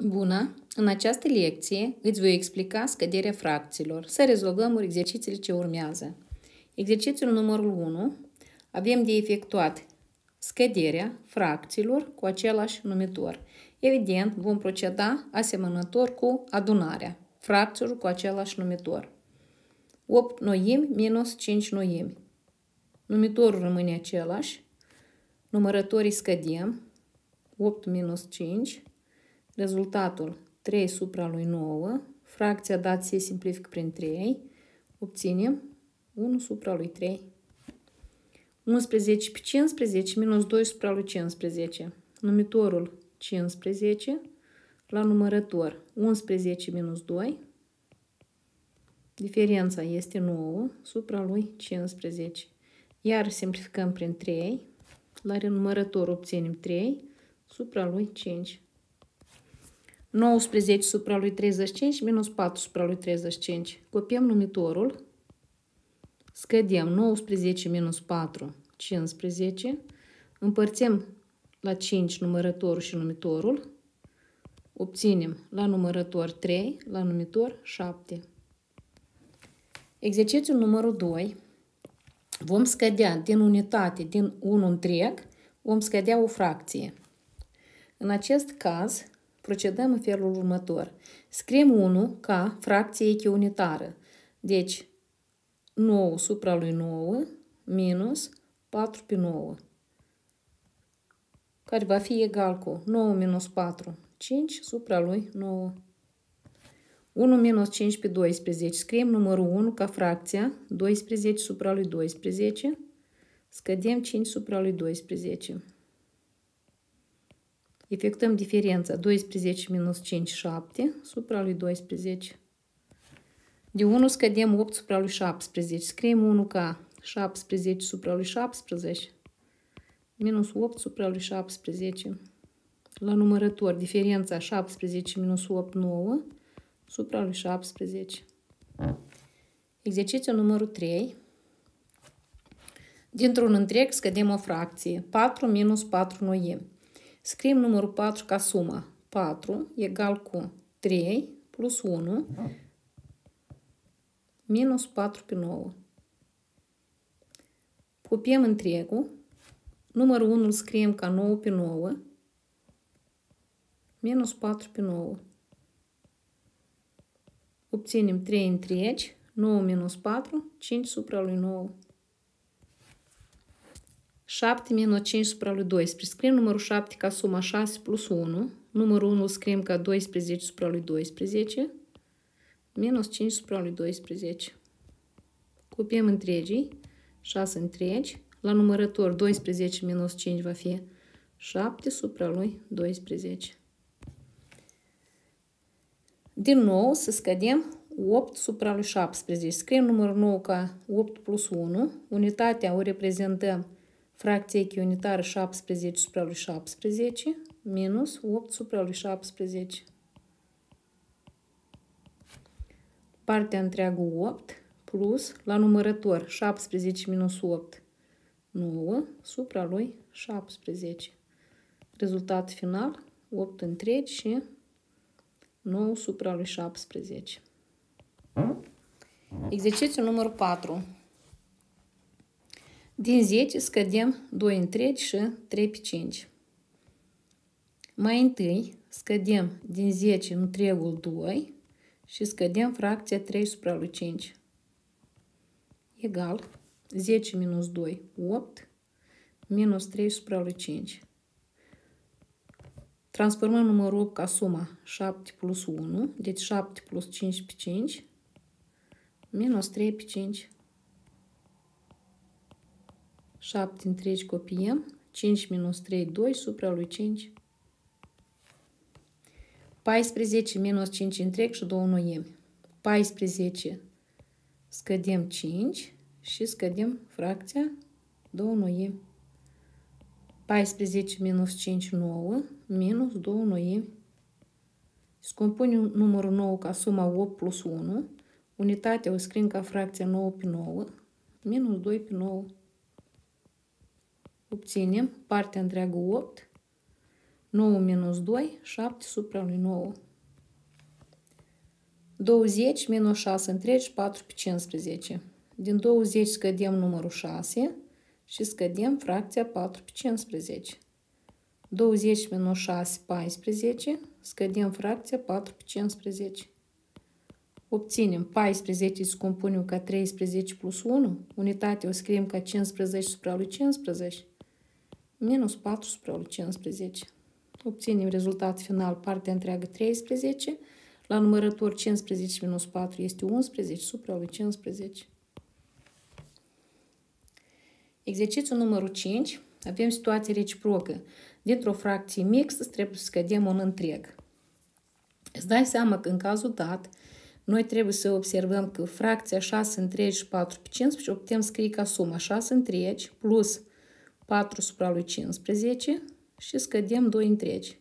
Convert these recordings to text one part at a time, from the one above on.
Bună! În această lecție îți voi explica scăderea fracțiilor. Să rezolvăm exercițiile ce urmează. Exercițiul numărul 1. Avem de efectuat scăderea fracțiilor cu același numitor. Evident, vom proceda asemănător cu adunarea fracțiilor cu același numitor. 8 noimi minus 5 noimi. Numitorul rămâne același. Numărătorii scădem. 8 minus 5. Rezultatul 3 supra lui 9. Fracția dat se simplifică prin 3. Obținem 1 supra lui 3. 11 pe 15 minus 2 supra lui 15. Numitorul 15 la numărător 11 minus 2. Diferența este 9 supra lui 15. Iar simplificăm prin 3. La numărător obținem 3 supra lui 5. 19 supra lui 35 minus 4 supra lui 35. Copiem numitorul. Scădem 19 minus 4, 15. Împărțim la 5 numărătorul și numitorul. Obținem la numărător 3, la numitor 7. Exercițiul numărul 2. Vom scădea din unitate, din 1 întreg, vom scădea o fracție. În acest caz, procedăm în felul următor. Scriem 1 ca fracție echiunitară. Deci, 9 supra lui 9 minus 4 pe 9. Care va fi egal cu 9 minus 4, 5 supra lui 9. 1 minus 5 pe 12. Scriem numărul 1 ca fracția 12 supra lui 12. Scădem 5 supra lui 12. Efectuăm diferența 12 minus 5, 7 supra lui 12. De 1 scădem 8 supra lui 17. Scriem 1 ca 17 supra lui 17 minus 8 supra lui 17. La numărător, diferența 17 minus 8, 9 supra lui 17. Exercițiul numărul 3. Dintr-un întreg scădem o fracție. 4 minus 4 noimi. Scriem numărul 4 ca sumă. 4 egal cu 3 plus 1 minus 4 pe 9. Copiem întregul. Numărul 1 îl scriem ca 9 pe 9 minus 4 pe 9. Obținem 3 întregi. 9 minus 4, 5 supra lui 9. 7 minus 5 supra lui 12. Scriem numărul 7 ca suma 6 plus 1. Numărul 1 îl scriem ca 12 supra lui 12. Minus 5 supra lui 12. Copiem întregii. 6 întregi. La numărător 12 minus 5 va fi 7 supra lui 12. Din nou să scădem 8 supra lui 17. Scriem numărul 9 ca 8 plus 1. Unitatea o reprezentăm fracția echiunitară 17 supra lui 17 minus 8 supra lui 17. Partea întreagă 8 plus la numărător 17 minus 8, 9 supra lui 17. Rezultat final 8 întregi și 9 supra lui 17. Exercițiul numărul 4. Din 10 scădem 2 întregi și 3 pe 5. Mai întâi scădem din 10 întregul 2 și scădem fracția 3 supra lui 5. Egal 10 minus 2, 8 minus 3 supra lui 5. Transformăm numărul 8 ca suma 7 plus 1, deci 7 plus 5 pe 5 minus 3 pe 5. 7 întregi copiem, 5 minus 3, 2 supra lui 5. 14 minus 5 întreg și 2 noimi. 14 scădem 5 și scădem fracția 2 noimi. 14 minus 5, 9 minus 2 noimi. Scompunem numărul 9 ca suma 8 plus 1. Unitatea o scriem ca fracția 9 pe 9 minus 2 pe 9. Obținem partea întreagă 8 9 minus 2, 7 supra lui 9. 20 minus 6 întregi, 4 pe 15. Din 20 scădem numărul 6 și scădem fracția 4 pe 15. 20 minus 6, 14, scădem fracția 4 pe 15. Obținem 14 se compune ca 13 plus 1, unitatea o scriem ca 15 supra lui 15, minus 4 supra lui 15. Obținem rezultat final, partea întreagă 13, la numărător 15 minus 4 este 11 supra lui 15. Exercițiul numărul 5, avem situație reciprocă. Dintr-o fracție mixtă trebuie să scădem un întreg. Îți dai seama că în cazul dat, noi trebuie să observăm că fracția 6 întregi și 4 pe 15 o putem scrie ca suma 6 întregi plus 4 supra lui 15 și scădem 2 întregi.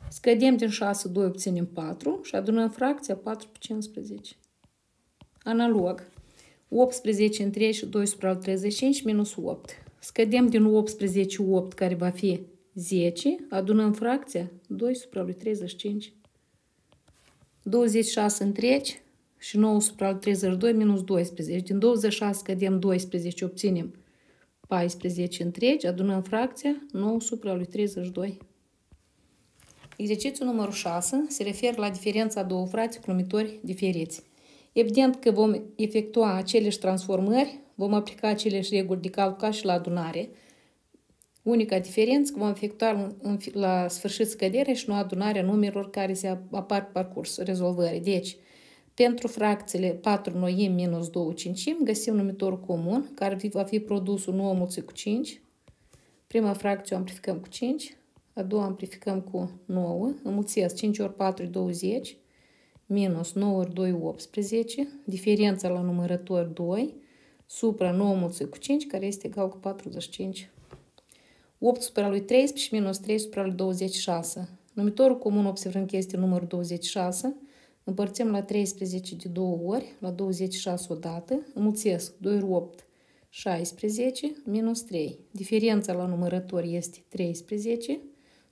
Scădem din 6, 2 obținem 4 și adunăm fracția 4 pe 15. Analog, 18 întregi și 2 supra lui 35 minus 8. Scădem din 18 8 care va fi 10, adunăm fracția 2 supra lui 35. 26 întregi și 9 supra lui 32 minus 12. Din 26 scădem 12, obținem 14 întregi, adunăm fracția 9 supra lui 32. Exercițiul numărul 6 se referă la diferența două frați cu numitori diferiți. Evident că vom efectua aceleași transformări, vom aplica aceleași reguli de calcul ca și la adunare. Unica diferență că vom efectua la sfârșit scădere și nu adunarea numerelor care se apar pe parcurs rezolvării. Deci, pentru fracțiile 4 noimi minus 2 cincimi, găsim numitorul comun, care va fi produsul 9 mulțit cu 5. Prima fracție o amplificăm cu 5, a doua amplificăm cu 9, înmulțesc 5 ori 4 e 20, minus 9 ori 2 18, diferența la numărător 2, supra 9 mulțit cu 5, care este egal cu 45. 8 supra lui 13 minus 3 supra lui 26. Numitorul comun observăm că este numărul 26. Împărțim la 13 de 2 ori, la 26 odată. Înmulțesc 2 ori 8, 16, minus 3. Diferența la numărător este 13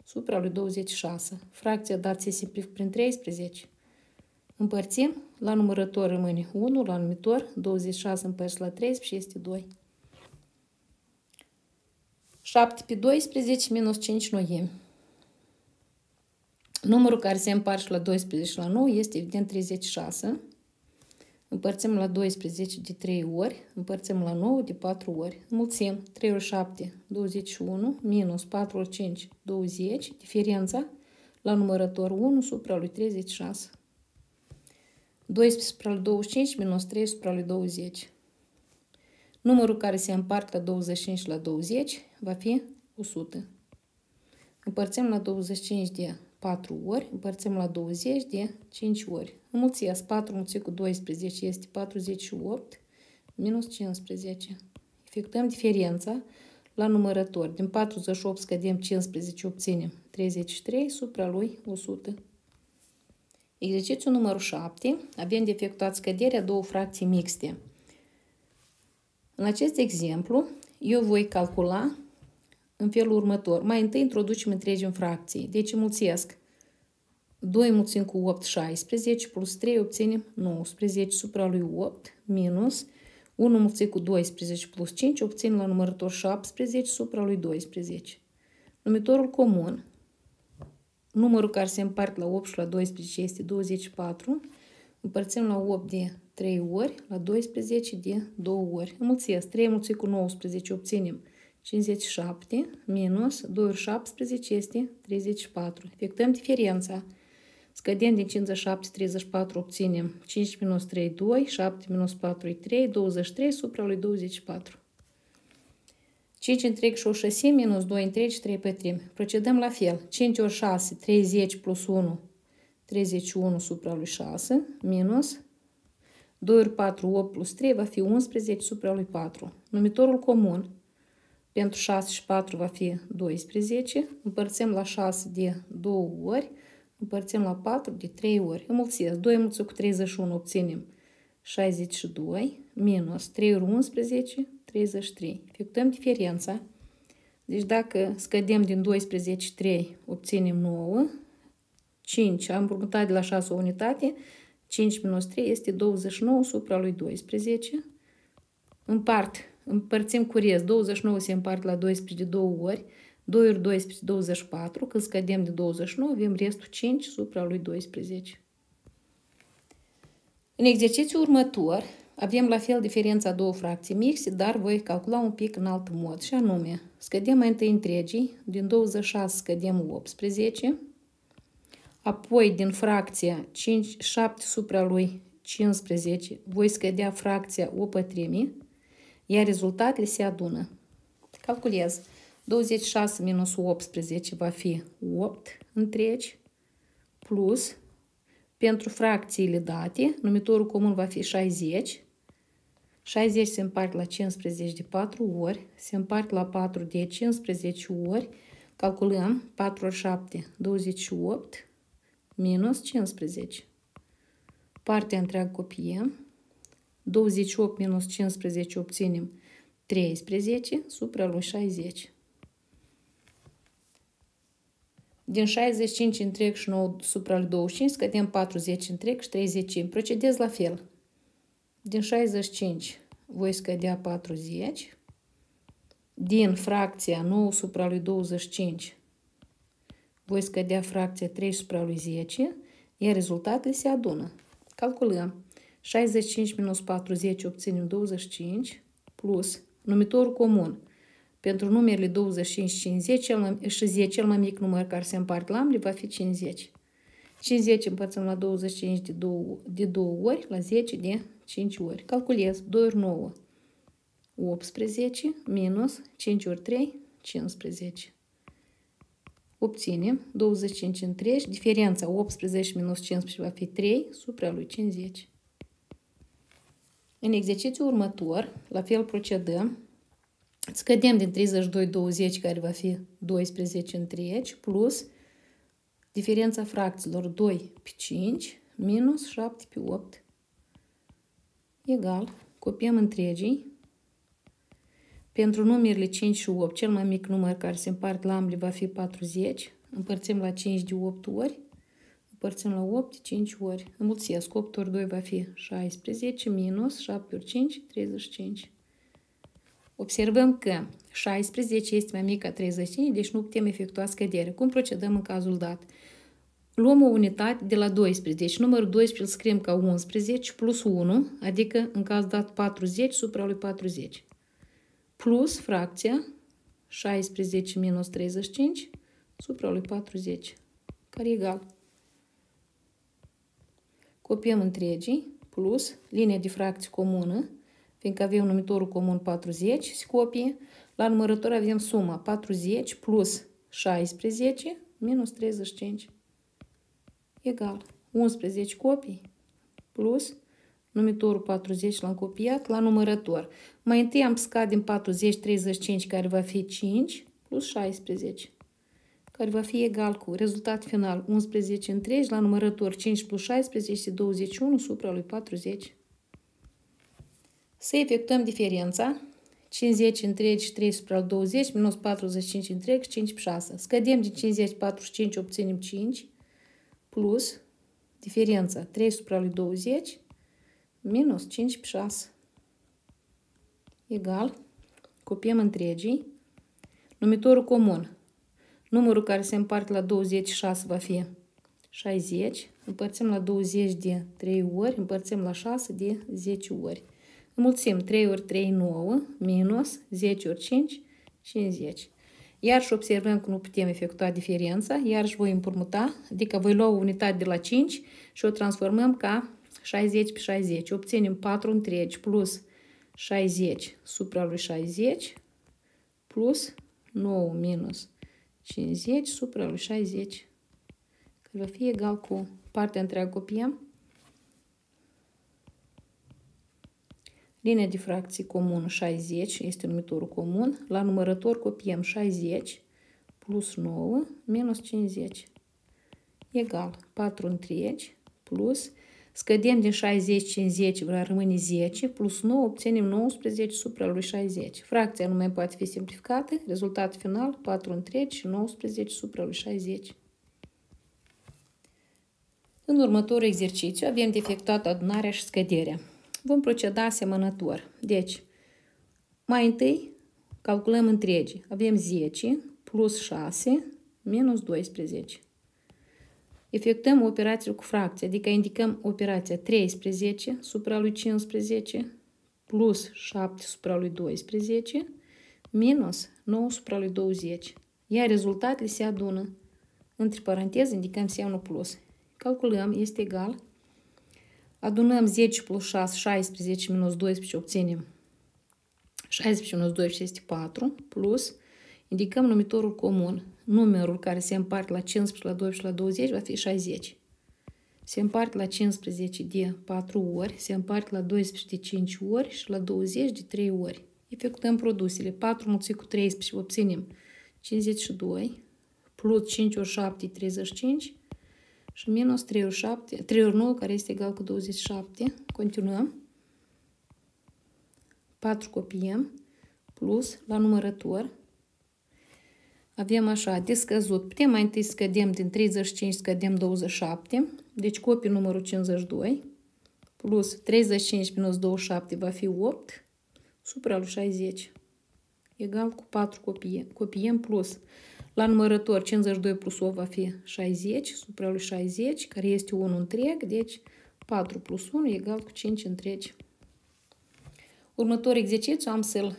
supra lui 26. Fracția dată se simplifică prin 13. Împărțim, la numărător rămâne 1, la numitor 26 împărțit la 13 este 2. 7 pe 12 minus 5 noimi. Numărul care se împarte la 12 și la 9 este evident 36. Împărțim la 12 de 3 ori, împărțim la 9 de 4 ori. Înmulțim 3 ori 7, 21, minus 4 ori 5, 20. Diferența la numărător 1 supra lui 36. 12 supra lui 25 minus 3 supra lui 20. Numărul care se împarte la 25 și la 20 va fi 100. Împărțim la 25 de 4 ori, împărțim la 20 de 5 ori. Înmulțesc 4 mulțit cu 12 este 48 minus 15. Efectuăm diferența la numărător. Din 48 scădem 15, obținem 33 supra lui 100. Exercițiul numărul 7. Avem de efectuat scăderea două fracții mixte. În acest exemplu, eu voi calcula în felul următor. Mai întâi introducem întregi în fracții. Deci înmulțesc 2 mulțim cu 8, 16, plus 3 obținem 19 supra lui 8, minus 1 mulțim cu 12 plus 5 obținem la numărător 17 supra lui 12. Numitorul comun, numărul care se împarte la 8 și la 12 este 24, împărțim la 8 de 3 ori, la 12 de 2 ori. Înmulțesc 3 mulțit cu 19 obținem 57, minus 2 ori 17 este 34. Efectuăm diferența. Scădem din 57, 34 obținem 5 minus 3, 2, 7 minus 4 e 3, 23 supra lui 24. 5 întreg și o șesime minus 2 întregi, 3 pătrimi. Procedăm la fel. 5 ori 6, 30 plus 1, 31 supra lui 6, minus 2 ori 4, 8 plus 3 va fi 11 supra lui 4. Numitorul comun pentru 6 și 4 va fi 12. Împărțim la 6 de 2 ori, împărțim la 4 de 3 ori. Înmulțesc 2 mulțit cu 31 obținem 62, minus 3 ori 11, 33. Efectuăm diferența. Deci dacă scădem din 12 3, obținem 9. 5, am împrumutat de la 6 o unitate. 5 minus 3 este 29 supra lui 12. Împărțim cu rest. 29 se împarte la 12 de 2 ori. 2 ori 12, 24. Când scădem de 29, avem restul 5 supra lui 12. În exercițiul următor, avem la fel diferența a două fracții mixte, dar voi calcula un pic în alt mod. Și anume, scădem mai întâi întregii. Din 26 scădem 18. Apoi, din fracția 7 supra lui 15, voi scădea fracția o pătrime, iar rezultatele se adună. Calculez. 26 minus 18 va fi 8 întregi, plus, pentru fracțiile date, numitorul comun va fi 60. 60 se împarte la 15 de 4 ori, se împarte la 4 de 15 ori, calculăm 4 ori 7, 28, minus 15. Partea întreagă copiem. 28 minus 15 obținem 13 supra lui 60. Din 65 întreg și 9 supra lui 25 scădem 40 întreg și 30. Procedez la fel. Din 65 voi scădea 40. Din fracția 9 supra lui 25 voi scădea fracția 3 supra lui 10, iar rezultatele se adună. Calculăm. 65 minus 40 obținem 25, plus numitorul comun. Pentru numerele 25 și 50 și 10, cel mai mic număr care se împarte la ambele va fi 50. 50 împărțim la 25 de 2 ori, la 10 de 5 ori. Calculez. 2 ori 9, 18, minus 5 ori 3, 15. Obținem 25 întregi. Diferența 18 minus 15 va fi 3 supra lui 50. În exercițiul următor, la fel procedăm. Scădem din 32 20, care va fi 12 întregi, plus diferența fracțiilor 2 pe 5 minus 7 pe 8 egal. Copiem întregii. Pentru numerele 5 și 8, cel mai mic număr care se împarte la ambele va fi 40. Împărțim la 5 de 8 ori. Împărțim la 8 de 5 ori. Înmulțesc. 8 ori 2 va fi 16 minus 7 ori 5, 35. Observăm că 16 este mai mic ca 35, deci nu putem efectua scădere. Cum procedăm în cazul dat? Luăm o unitate de la 12. Deci numărul 12 îl scriem ca 11 plus 1, adică în cazul dat 40 supra lui 40. Plus fracția 16 minus 35 supra lui 40, care e egal. Copiem întregii, plus linia de fracție comună, fiindcă avem numitorul comun 40, se copie. La numărător avem suma 40 plus 16 minus 35, egal. 11 copii plus numitorul 40 l-am copiat la numărător. Mai întâi am scăzut din 40 35, care va fi 5 plus 16, care va fi egal cu rezultat final 11 întregi la numărător 5 plus 16 este 21 supra lui 40. Să efectuăm diferența 50 întregi și 3 supra 20 minus 45 întregi 5 pe 6. Scădem din 50 45 obținem 5 plus diferența 3 supra lui 20 minus 5 pe 6 egal. Copiem întregii. Numitorul comun. Numărul care se împarte la 26 va fi 60. Împărțim la 20 de 3 ori, împărțim la 6 de 10 ori. Înmulțim 3 ori 3, 9, minus 10 ori 5, 50. Iarăși observăm că nu putem efectua diferența, iarăși voi împrumuta, adică voi lua o unitate de la 5 și o transformăm ca 60 pe 60. Obținem 4 întregi plus 60 supra lui 60 plus 9 minus 50 supra lui 60, care va fi egal cu partea întreagă copiem. Linia de fracții comună 60 este numitorul comun. La numărător copiem 60 plus 9 minus 50 egal 4 întregi plus Scădem din 60 în 10, va rămâne 10, plus 9, obținem 19 supra lui 60. Fracția nu mai poate fi simplificată, rezultat final 4 întregi și 19 supra lui 60. În următorul exercițiu avem de efectuat adunarea și scăderea. Vom proceda asemănător. Deci, mai întâi calculăm întregii. Avem 10 plus 6 minus 12. Efectuăm operațiile cu fracție, adică indicăm operația 13 supra lui 15 plus 7 supra lui 12 minus 9 supra lui 20. Iar rezultatele se adună. Între paranteze indicăm semnul plus. Calculăm, este egal. Adunăm 10 plus 6, 16 minus 12, obținem 16 minus 12 este 4, plus, indicăm numitorul comun. Numărul care se împarte la 15, la 12 și la 20 va fi 60. Se împarte la 15 de 4 ori, se împarte la 12 de 5 ori și la 20 de 3 ori. Efectuăm produsele. 4 mulțit cu 13 obținem 52, plus 5 ori 7 35 și minus 3 ori 7, 3 ori 9 care este egal cu 27. Continuăm. 4 copiem, plus la numărător. Avem așa, de scăzut. Putem mai întâi scădem din 35, scădem 27. Deci copii numărul 52. Plus 35 minus 27 va fi 8. Supra lui 60. Egal cu 4 copiem plus. La numărător 52 plus 8 va fi 60. Supra lui 60, care este 1 întreg. Deci 4 plus 1 egal cu 5 întregi. Următorul exercițiu am să-l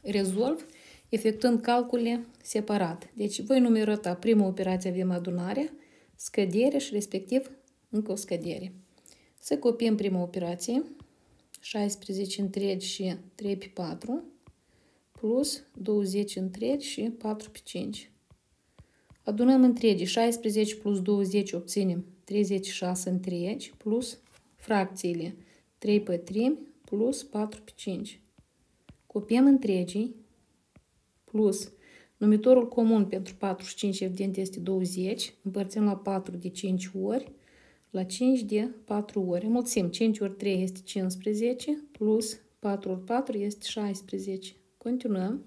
rezolv efectuând calculele separat. Deci voi numerota prima operație, avem adunarea, scădere și respectiv încă o scădere. Să copiem prima operație, 16 întregi și 3 pe 4, plus 20 întregi și 4 pe 5. Adunăm întregii, 16 plus 20 obținem 36 întregi, plus fracțiile 3 pătrimi, plus 4 pe 5. Copiem întregii, plus numitorul comun pentru 4 și 5 evident este 20, împărțim la 4 de 5 ori, la 5 de 4 ori. Înmulțim 5 ori 3 este 15, plus 4 ori 4 este 16. Continuăm,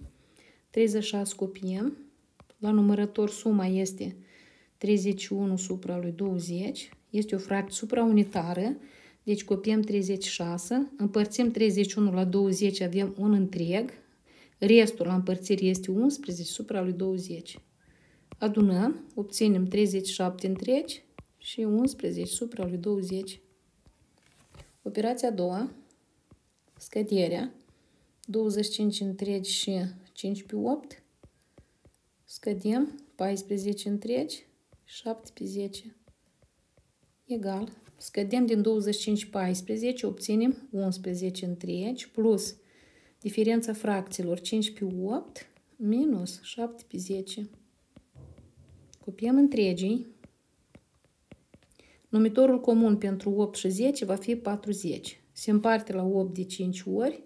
36 copiem, la numărător suma este 31 supra lui 20, este o fracție supraunitară, deci copiem 36, împărțim 31 la 20, avem un întreg, restul la împărțire este 11 supra lui 20. Adunăm, obținem 37 întregi și 11 supra lui 20. Operația a doua, scăderea, 25 întregi și 5 pe 8, scădem 14 întregi, 7 pe 10, egal. Scădem din 25 14, obținem 11 întregi, plus diferența fracțiilor 5 pe 8, minus 7 pe 10. Copiem întregii. Numitorul comun pentru 8 și 10 va fi 40. Se împarte la 8 de 5 ori,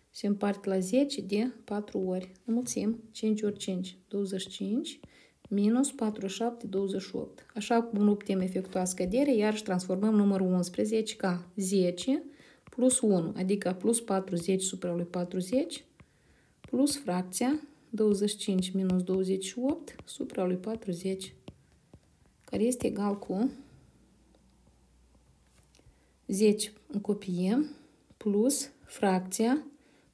se împarte la 10 de 4 ori. Înmulțim 5 ori 5, 25, minus 47, 28. Așa cum nu putem efectua scădere, iarăși transformăm numărul 11 ca 10 plus 1, adică plus 40 supra lui 40, plus fracția 25 minus 28 supra lui 40, care este egal cu 10 copiem, plus fracția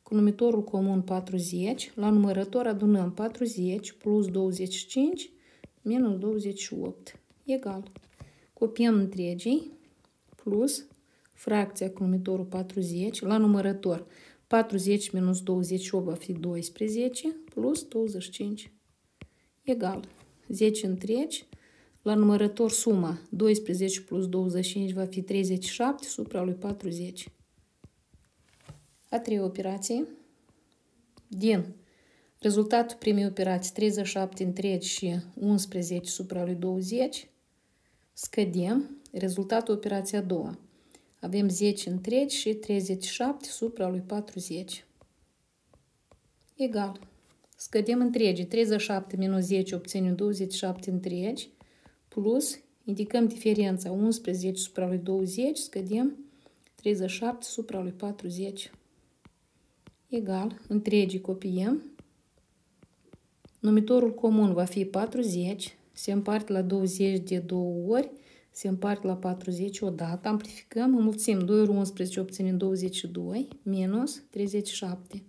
cu numitorul comun 40, la numărător adunăm 40 plus 25 minus 28, egal. Copiem întregii, plus fracția cu numitorul 40, la numărător 40 minus 28 va fi 12, plus 25, egal. 10 întregi, la numărător suma 12 plus 25 va fi 37 supra lui 40. A treia operație, din rezultatul primei operații 37 întregi și 11 supra lui 20, scădem rezultatul operației a doua. Avem 10 întregi și 37 supra lui 40. Egal. Scădem întregii. 37 minus 10 obținem 27 întregi, plus Indicăm diferența 11 supra lui 20, scădem 37 supra lui 40. Egal, întregii copiem. Numitorul comun va fi 40, se împarte la 20 de 2 ori, se împarte la 40 odată, amplificăm, înmulțim 2 ori 11, obținem 22, minus 37.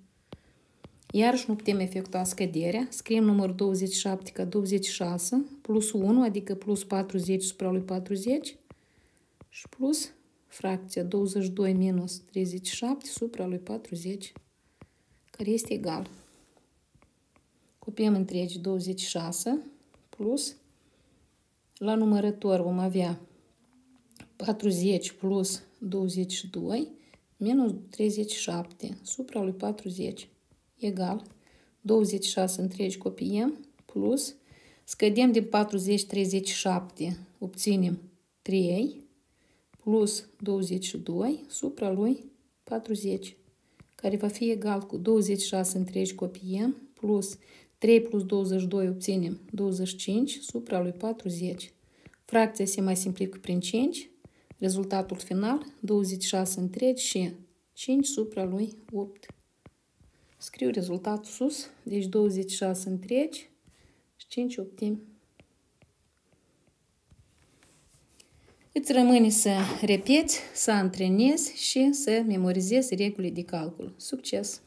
Iarăși nu putem efectua scăderea, scriem numărul 27 ca 26, plus 1, adică plus 40 supra lui 40, și plus fracția 22 minus 37 supra lui 40, care este egal. Copiem întregi 26, plus, la numărător vom avea 40 plus 22 minus 37 supra lui 40, egal. 26 întregi copiem, plus, scădem din 40 37, obținem 3, plus 22 supra lui 40, care va fi egal cu 26 întregi copiem, plus 3 plus 22 obținem 25 supra lui 40. Fracția se mai simplifică prin 5, rezultatul final 26 întregi și 5 supra lui 8. Scriu rezultatul sus, deci 26 întregi și 5 optimi. Îți rămâne să repeți, să antrenezi și să memorizezi regulile de calcul. Succes!